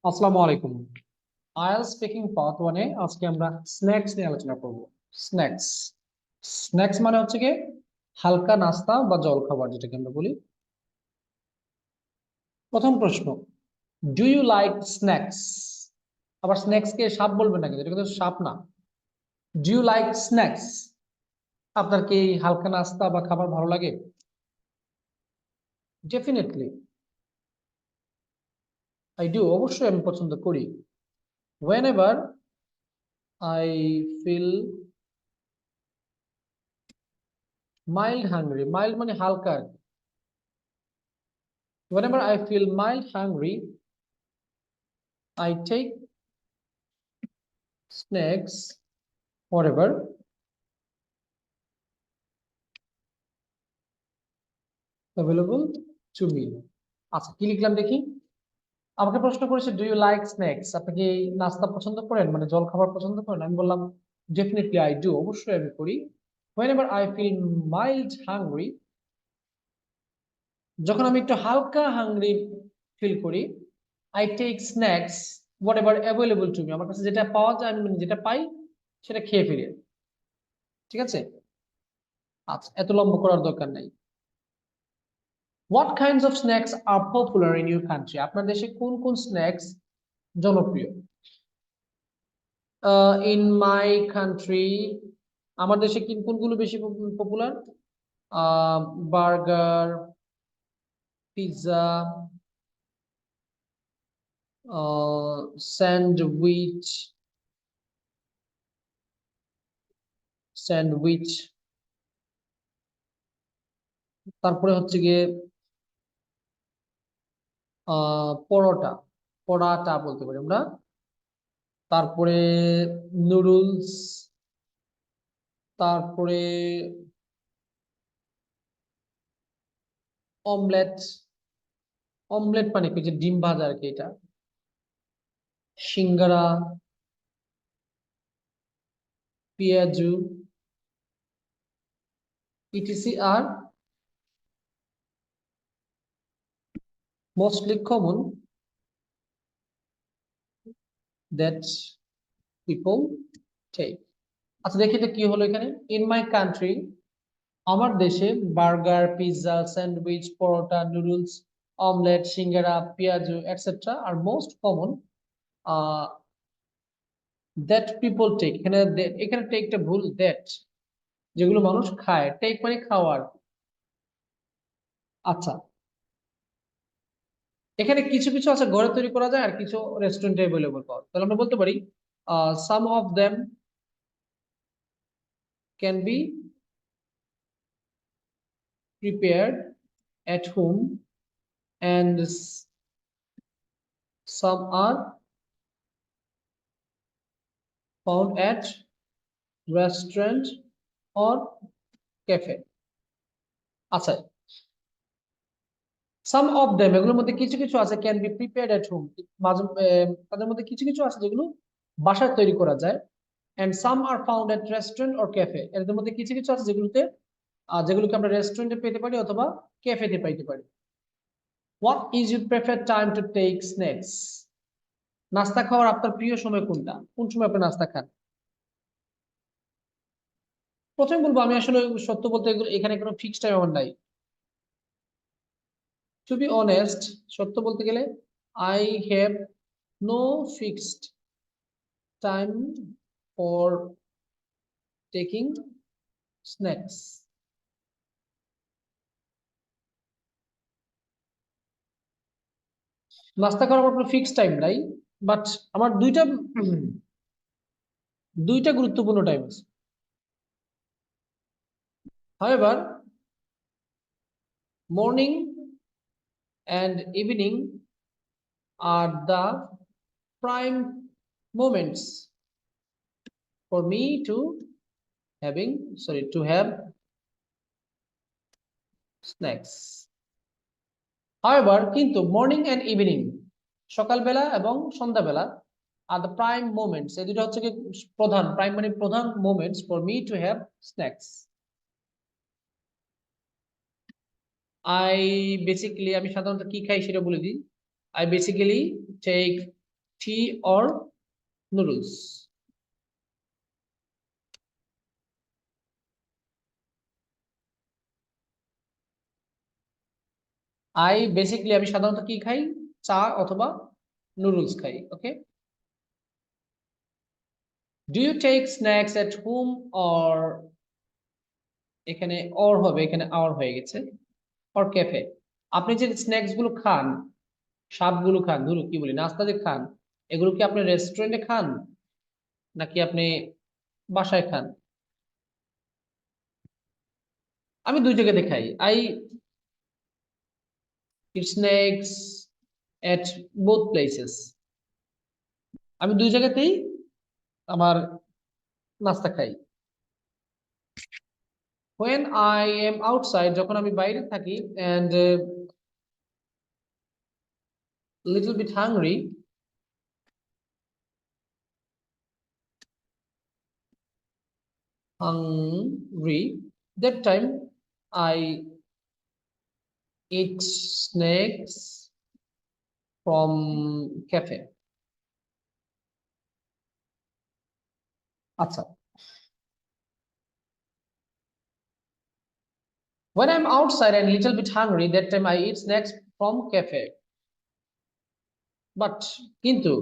আসসালামু আলাইকুম। IELTS speaking part 1 এ আজকে আমরা স্ন্যাক্স নিয়ে আলোচনা করব। স্ন্যাক্স স্ন্যাক্স মানে হচ্ছে কি হালকা নাস্তা বা জলখাবার যেটাকে আমরা বলি। প্রথম প্রশ্ন, ডু ইউ লাইক স্ন্যাক্স? আবার স্ন্যাক্স কে সাপ বলবেন না, কিন্তু এটা কিন্তু সাপ না। Do you like snacks? আপনার কি হালকা নাস্তা বা খাবার ভালো লাগে? ডেফিনেটলি আই ডু, অবশ্যই আমি পছন্দ করি। whenever I feel mild hungry, mild মানে হালকা আর কি। Whenever I feel mild hungry, I take snacks whatever available to me. আচ্ছা, কি লিখলাম দেখি। আমাকে প্রশ্ন করেছে ডু ইউ লাইক স্ন্যাক্স, আপনি কি নাস্তা পছন্দ করেন, মানে জল খাবার পছন্দ করেন? আমি বললাম ডেফিনেটলি আই ডু, অবশ্যই আমি করি। whenever I feel mild hungry, যখন আমি একটু হালকা হাংরি ফিল করি, I take snacks whatever available to me, আমার কাছে যেটা পাওয়া যায়, আমি মানে যেটা পাই সেটা খেয়ে ফেলি। ঠিক আছে। আচ্ছা, এত লম্বা করার দরকার নাই। What kinds of snacks are popular in your country? আপনার দেশে কোন কোন স্ন্যাক্স জনপ্রিয়? In my country, আমার দেশে কোনগুলো বেশি popular? Burger, pizza, sandwich, sandwich, তারপরে হচ্ছে গিয়ে পরোটা, পরাটা বলতে পারি আমরা। তারপরে নুডলস, তারপরে অমলেট। অমলেট মানে কি, যে ডিম ভাজা আর কি, এটা। সিঙ্গারা, পেঁয়াজু, ইটিসি আর mostly common that people take. আচ্ছা, দেখি তো কি হলো এখানে। ইন মাই কান্ট্রি, আমার দেশে burger, pizza, sandwich, paratha, noodles, omelette, singara, piyaju etcetera আর most common that people take. এখানে এখানে টেকটা ভুল, দ্যাট যেগুলো মানুষ খায়, টেক মানে খাওয়ার। আচ্ছা, এখানে কিছু কিছু আছে ঘরে তৈরি করা যায়, আর কিছু রেস্টুরেন্টে অ্যাভেলেবল পাওয়া যায়। তাহলে আমরা বলতে পারি some of them can be prepared at home and some are found at restaurant or cafe. আচ্ছা, সাম অফ দেম এগুলোর মধ্যে কিছু কিছু আছে can be prepared at home, মাঝে তাদের মধ্যে কিছু কিছু আছে যেগুলো বাসায় তৈরি করা যায়। And some are found at restaurant or cafe, এর মধ্যে কিছু কিছু আছে যেগুলোতে যেগুলোকে আমরা রেস্টুরেন্টে পেতে পারি অথবা ক্যাফেতে পাইতে পারি। What is your preferred time to take snacks? নাস্তা খাওয়ার আপনার প্রিয় সময় কোনটা, কোন সময় আপনি নাস্তা খান? প্রথমে বলবো, আমি আসলে সত্য বলতে এখানে কোনো ফিক্স টাইম আমার নাই। টু বি অনেস্ট, সত্য বলতে গেলে I have no fixed time for taking snacks. নাস্তা করার কোনো ফিক্সড টাইম নাই, বাট আমার দুইটা গুরুত্বপূর্ণ টাইম আছে। However, morning and evening are the prime moments for me to to have snacks. However, কিন্তু মর্নিং এন্ড ইভিনিং, সকালবেলা এবং সন্ধ্যাবেলা, আর দ্য প্রাইম মোমেন্টস, এই দুটো হচ্ছে কি প্রধান, প্রাইম মানে প্রধান moments for me to have snacks. I basically, আমি সাধারণত কি খাই সেটা বলে দিই। I basically take tea or noodles? আমি সাধারণত কি খাই? চা অথবা নুডলস খাই। Okay, do you take snacks at home or, এখানে অর হবে, এখানে আওয়ার হয়ে গেছে, অর ক্যাফে। আপনি যে স্ন্যাক্স গুলো খান, সাপগুলো খান, ধরুন কি বলি, নাস্তা যে খান, এগুলো কি আপনি রেস্টুরেন্টে খান নাকি আপনি বাসায় খান? আমি দুই জায়গাতে খাই। I eat snacks at both places. আমি দুই জায়গাতেই আমার নাস্তা খাই। when I am outside, যখন আমি বাইরে থাকি, and little bit hungry, that time I eat snacks from cafe. আচ্ছা, when I'm outside and little bit hungry, that time I eat snacks from cafe. But কিন্তু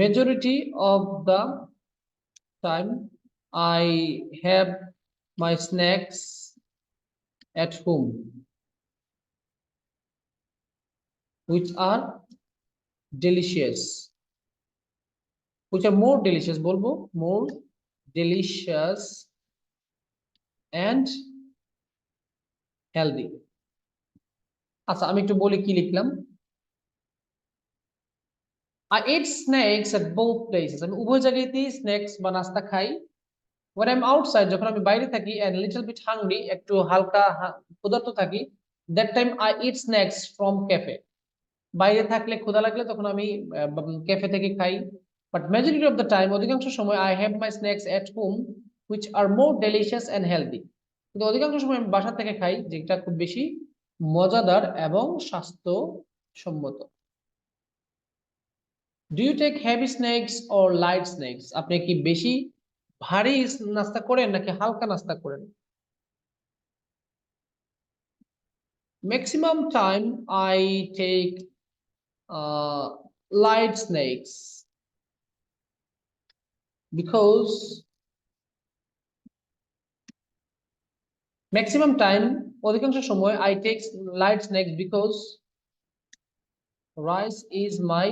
majority of the time I have my snacks at home, which are delicious, which are more delicious, বলবো more delicious and healthy. আচ্ছা, আমি একটু বলি কি লিখলাম। I eat snacks at both places, আমি উভয় জায়গাতেই স্ন্যাক্স বা নাস্তা খাই। when I'm outside, যখন আমি বাইরে থাকি, and little bit hungry, একটু হালকা ক্ষুধার্ত থাকি, that time I eat snacks from cafe, বাইরে থাকলে ক্ষুধা লাগলে তখন আমি ক্যাফে থেকে খাই। But majority of the time, অধিকাংশ সময়, I have my snacks at home which are more delicious and healthy, কিন্তু অধিকাংশ সময় আমি বাসা থেকে খাই, যেটা খুব বেশি মজাদার এবং স্বাস্থ্যসম্মত। Do you take heavy snacks or light snacks? আপনি কি বেশি ভারী নাস্তা করেন নাকি হালকা নাস্তা করেন? Maximum time I take light snacks because maximum time, অধিকাংশ সময়, I take light snacks because rice is my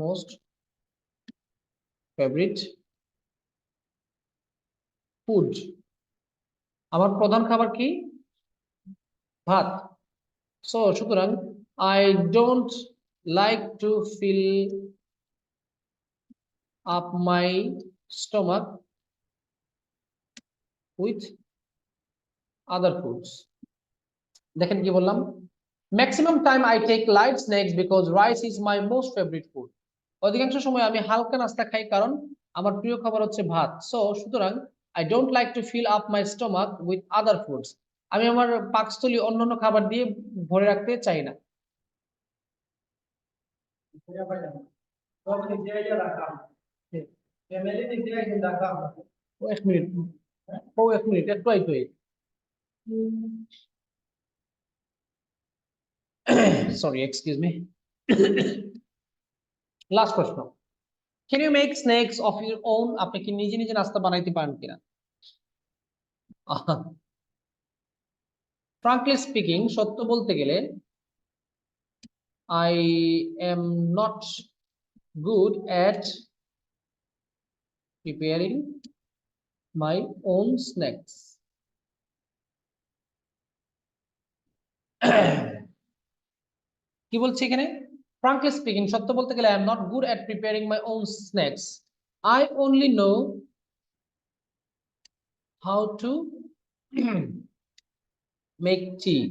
most favorite food. আমার প্রধান খাবার কি? ভাত। সো সুতরাং I don't like to fill up my stomach with other foods. দেখেন কি বললাম, maximum time I take light snacks because rice is my most favourite food. অধিকাংশ সময় আমি হালকা নাস্তা খাই কারণ আমার প্রিয় খাবার হচ্ছে ভাত। সো সুতরাং I don't like to fill up my stomach with other foods, আমি আমার পাকস্থলী অন্যান্য খাবার দিয়ে ভরে রাখতে চাই না। এক মিনিট, এক মিনিট, একটু আইতো। Sorry, excuse me. লাস্ট প্রশ্ন, can you make snacks of your own? আপনি কি নিজে নিজে নাস্তা বানাইতে পারেন কিনা? ফ্রাঙ্কলি স্পিকিং, সত্য বলতে গেলে, I am not good at preparing my own snacks. কি বলছে এখানে? frankly speaking, সত্য বলতে গেলে, I am not good at preparing my own snacks. I only know how to make tea.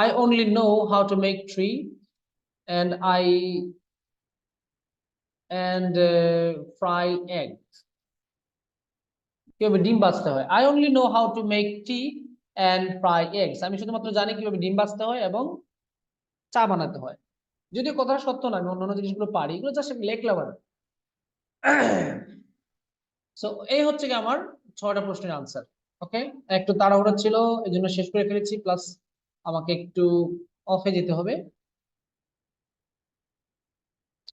I only know how to make tea, and fry eggs. কিভাবে ডিম ভাজতে হয়। I only know how to make tea and fry eggs। আমি শুধুমাত্র জানি কিভাবে ডিম ভাজতে হয় এবং চা বানাতে হয়। যদিও কথাটা সত্য না, আমি অন্যান্য জিনিসগুলো পারি, এগুলো জাস্ট লেখলাম আর। সো এই হচ্ছে কি আমার 6টা প্রশ্নের আনসার। ওকে, একটু তাড়াহুড়া ছিল এই জন্য শেষ করে ফেলেছি, প্লাস আমাকে একটু অফে যেতে হবে।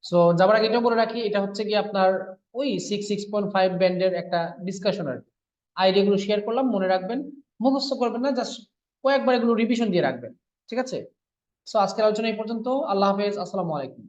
সো যাবার আগে এটা বলে রাখি, এটা হচ্ছে কি আপনার ওই 6.5 ব্যান্ডের একটা ডিসকাশনার আইডিয়া গুলো শেয়ার করলাম, মনে রাখবেন, মুখস্থ করবেন না, জাস্ট কয়েকবার এগুলো রিভিশন দিয়ে রাখবেন। ঠিক আছে, সো আজকের আলোচনা এই পর্যন্ত। আল্লাহ হাফেজ, আসসালামু আলাইকুম।